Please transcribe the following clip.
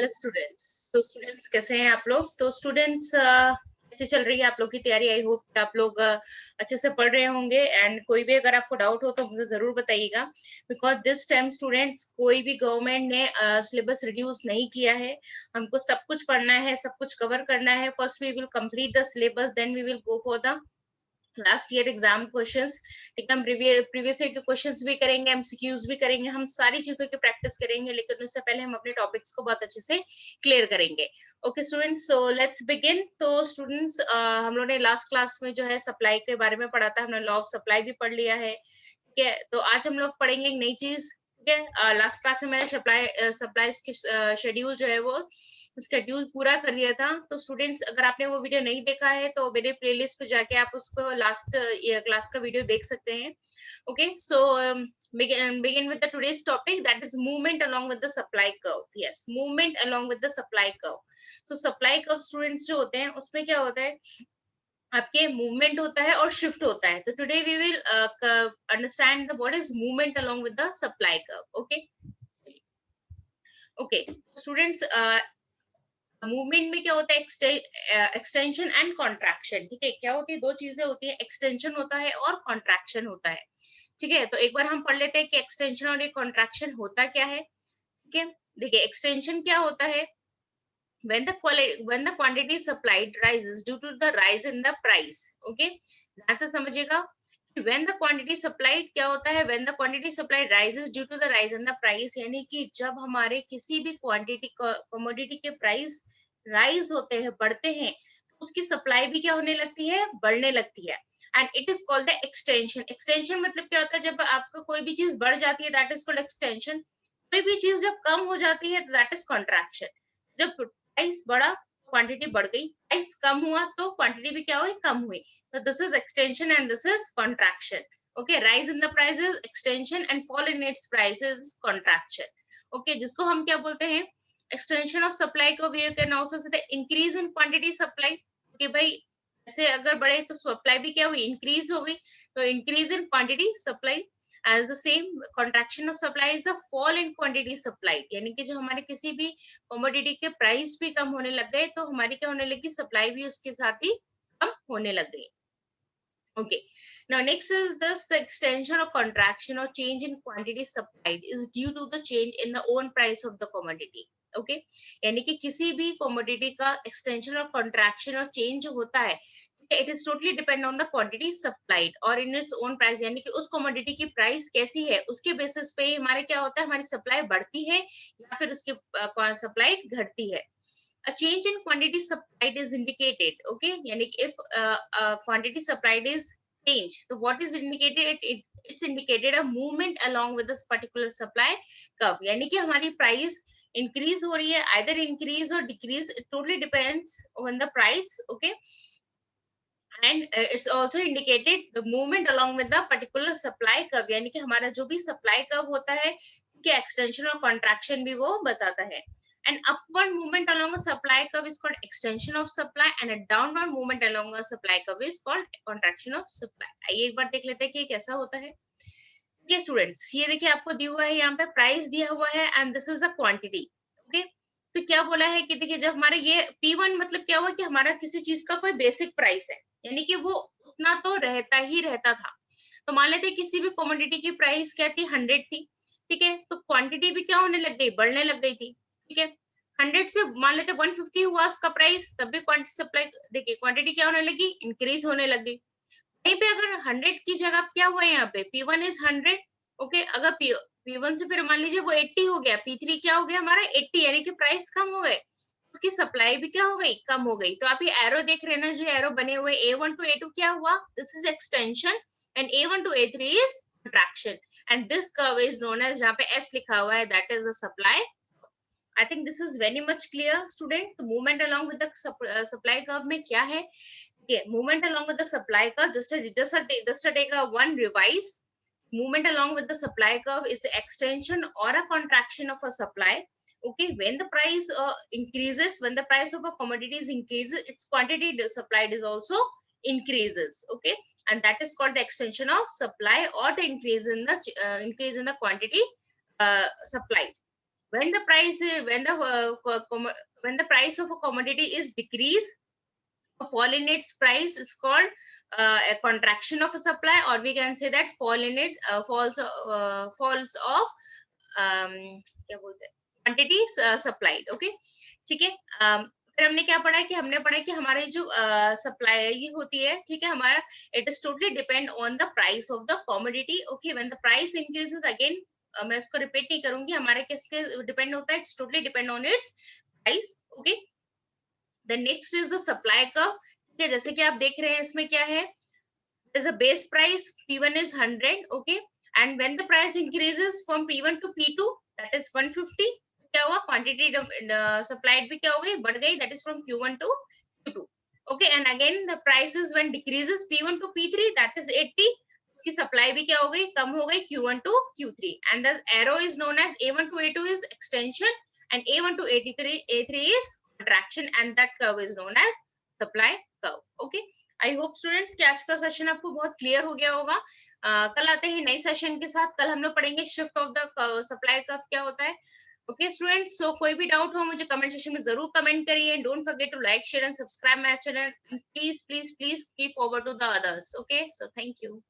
Hello students. तो students कैसे हैं आप लोग? तो स्टूडेंट्स कैसे चल रही है आप लोग की तैयारी? आई होप कि आप लोग अच्छे से पढ़ रहे होंगे। एंड कोई भी अगर आपको डाउट हो तो मुझे जरूर बताइएगा, बिकॉज दिस टाइम स्टूडेंट्स कोई भी गवर्नमेंट ने सिलेबस रिड्यूस नहीं किया है। हमको सब कुछ पढ़ना है, सब कुछ कवर करना है। First we will complete the syllabus, then we will go for the last year exam questions. ठीक है, हम प्रीवियस ईयर के क्वेश्चंस भी करेंगे, एमसीक्यूज भी करेंगे, हम सारी चीजों की प्रैक्टिस करेंगे, लेकिन उससे पहले हम अपने टॉपिक्स को बहुत अच्छे से क्लियर करेंगे। Okay students, so let's begin. तो स्टूडेंट्स हम लोगों ने लास्ट क्लास में जो है सप्लाई के बारे में पढ़ा था, हमने लॉ ऑफ सप्लाई भी पढ़ लिया है। ठीक है, तो आज हम लोग पढ़ेंगे एक नई चीज। ठीक है, लास्ट क्लास में मैंने सप्लाई शेड्यूल जो है वो स्केड्यूल पूरा कर लिया था। तो स्टूडेंट्स अगर आपने वो वीडियो नहीं देखा है तो मेरे प्लेलिस्ट पे जाके आप उसको लास्ट क्लास का वीडियो देख सकते हैं। Okay, so begin with the today's topic, that is movement along with the supply curve. Yes, movement along with the supply curve. So supply curve students जो होते हैं उसमें क्या होता है, आपके मूवमेंट होता है और शिफ्ट होता है। तो today we will understand the what is movement along with the supply curve. Okay okay students, movement में क्या होता है, एक्सटेंशन एंड कॉन्ट्रैक्शन। ठीक है, क्या होती है, दो चीजें होती है, एक्सटेंशन होता है और कॉन्ट्रैक्शन होता है। ठीक है, तो एक बार हम पढ़ लेते हैं कि एक्सटेंशन और कॉन्ट्रैक्शन होता क्या है। ठीक है, देखिए एक्सटेंशन क्या होता है, when the quantity supplied rises due to the rise in the price. Okay, ध्यान से समझिएगा। when the quantity supplied क्या होता है, when the quantity supplied rises due to the rise in the price, यानी कि जब हमारे किसी भी क्वांटिटी कमोडिटी के प्राइस राइज होते हैं, बढ़ते हैं, तो उसकी सप्लाई भी क्या होने लगती है, बढ़ने लगती है। And it is called the extension. Extension मतलब क्या होता है, जब आपका कोई भी चीज बढ़ जाती है दैट इज कॉल्ड एक्सटेंशन। कोई भी चीज जब कम हो जाती है दैट इज कॉन्ट्रैक्शन। जब प्राइस बढ़ा, क्वांटिटी बढ़ गई, प्राइस कम हुआ तो क्वांटिटी भी क्या हुई, कम हुई। So this is extension and this is contraction. Okay, rise in the prices extension and fall in its prices contraction. Okay, जिसको हम क्या बोलते हैं, extension of supply को we can also say the increase in quantity supply. कि भाई ऐसे अगर बढ़े तो सप्लाई भी क्या हुई, इंक्रीज हो गई, तो increase in quantity supply. As the same contraction of supply is the fall in quantity supplied, यानी कि जो हमारे किसी भी कमोडिटी के प्राइस भी कम होने लग गए तो हमारी क्या होने लगी, सप्लाई भी उसके साथ ही कम होने लग गई। Okay. Now next is this, the extension or contraction or change in quantity supplied is due to the change in the own price of the commodity. Okay. यानी कि किसी भी commodity का extension और contraction और change होता है, it is totally depend on the quantity supplied और in its own price, यानी कि उस commodity की price कैसी है उसके basis पे हमारे क्या होता है, हमारी supply बढ़ती है या फिर उसकी supply घटती है। A change in quantity supplied is indicated. Okay, yani if quantity supplied is changed, so what is indicated, it's indicated a movement along with this particular supply curve, yani ki hamari price increase ho rahi hai, either increase or decrease, it totally depends on the price. Okay, and it's also indicated the movement along with the particular supply curve, yani कि हमारा जो भी supply curve होता है कि extension और contraction भी वो बताता है। An upward movement along a supply curve is called extension of supply and a downward movement along a supply curve is called contraction of supply. आइए एक बार देख लेते हैं कि कैसा होता है। ये स्टूडेंट्स, ये देखिए आपको दिया हुआ है, यहाँ पे प्राइस दिया हुआ है and this is a quantity. Okay, तो क्या बोला है कि देखिए जब हमारे ये P1 मतलब क्या हुआ कि हमारा किसी चीज का कोई बेसिक प्राइस है, यानी कि वो उतना तो रहता ही रहता था। तो मान लेते किसी भी कमोडिटी की प्राइस क्या थी, 100 थी। ठीक है, तो क्वांटिटी भी क्या होने लग गई, बढ़ने लग गई थी। ठीक है, 100 से मान लेते 150 हुआ उसका प्राइस, तब भी क्वांटिटी सप्लाई, देखिए क्वांटिटी क्या होने लगी, इंक्रीज होने लग गई। वहीं पे अगर 100 की जगह क्या हुआ है, यहाँ पे P1 इज 100। ओके, अगर P1 से फिर मान लीजिए वो 80 हो गया, P3 क्या हो गया हमारा 80, यानी कि प्राइस कम हो गए, उसकी सप्लाई भी क्या हो गई, कम हो गई। तो आप ये एरो देख रहे हैं ना, जो एरो बने हुए A1 to A2 क्या हुआ, this is extension and A1 to A3 is contraction and this curve is known as, जहाँ पे S लिखा हुआ है, that is the supply. I think this is very much clear student. The movement along with the supply curve में क्या है, okay, movement along with the supply curve, just to take a one revise. Movement along with the supply curve is the extension or a contraction of a supply. Okay, when the price increases, when the price of a commodity is increases, its quantity supplied is also increases. Okay, and that is called the extension of supply or the increase in the quantity supplied. when the price when the price of a commodity is decrease, a fall in its price is called a contraction of a supply, or we can say that fall in it falls of क्या बोलते हैं quantities supplied. Okay, ठीक है. फिर हमने क्या पढ़ा कि हमने पढ़ा कि हमारे जो सप्लाई ये होती है, ठीक है, हमारा it is totally depend on the price of the commodity. Okay, when the price increases again, मैं उसको रिपीट नहीं करूंगी, हमारे किसके डिपेंड होता है, it's totally depend on it's price. Okay, the next is the supply curve. ठीक है, जैसे कि आप देख रहे हैं इसमें क्या है, there's a base price P1 is 100. Okay, and when the price increases from P1 to P2, that is 150, क्या हुआ, क्वांटिटी सप्लाइड भी क्या हो गई, बढ़ गई, that is from Q1 to Q2. Okay, and again the prices when decreases P1 to P3, that is 80, उसकी supply भी क्या हो गई, कम हो गई, Q1 to Q3. And the arrow is known as A1 to A2 is extension, and A1 to A3 is contraction, and that curve is known as supply curve. Okay, I hope students कि आज का session आपको बहुत clear हो गया होगा. कल आते हैं नई सेशन के साथ. कल हम लोग पढ़ेंगे shift of the supply curve क्या होता है. ओके स्टूडेंट्स, सो कोई भी डाउट हो मुझे कमेंट सेक्शन में जरूर कमेंट करिए. Don't forget to like, share and subscribe my channel. Please please please keep forward to the others. Okay, so thank you.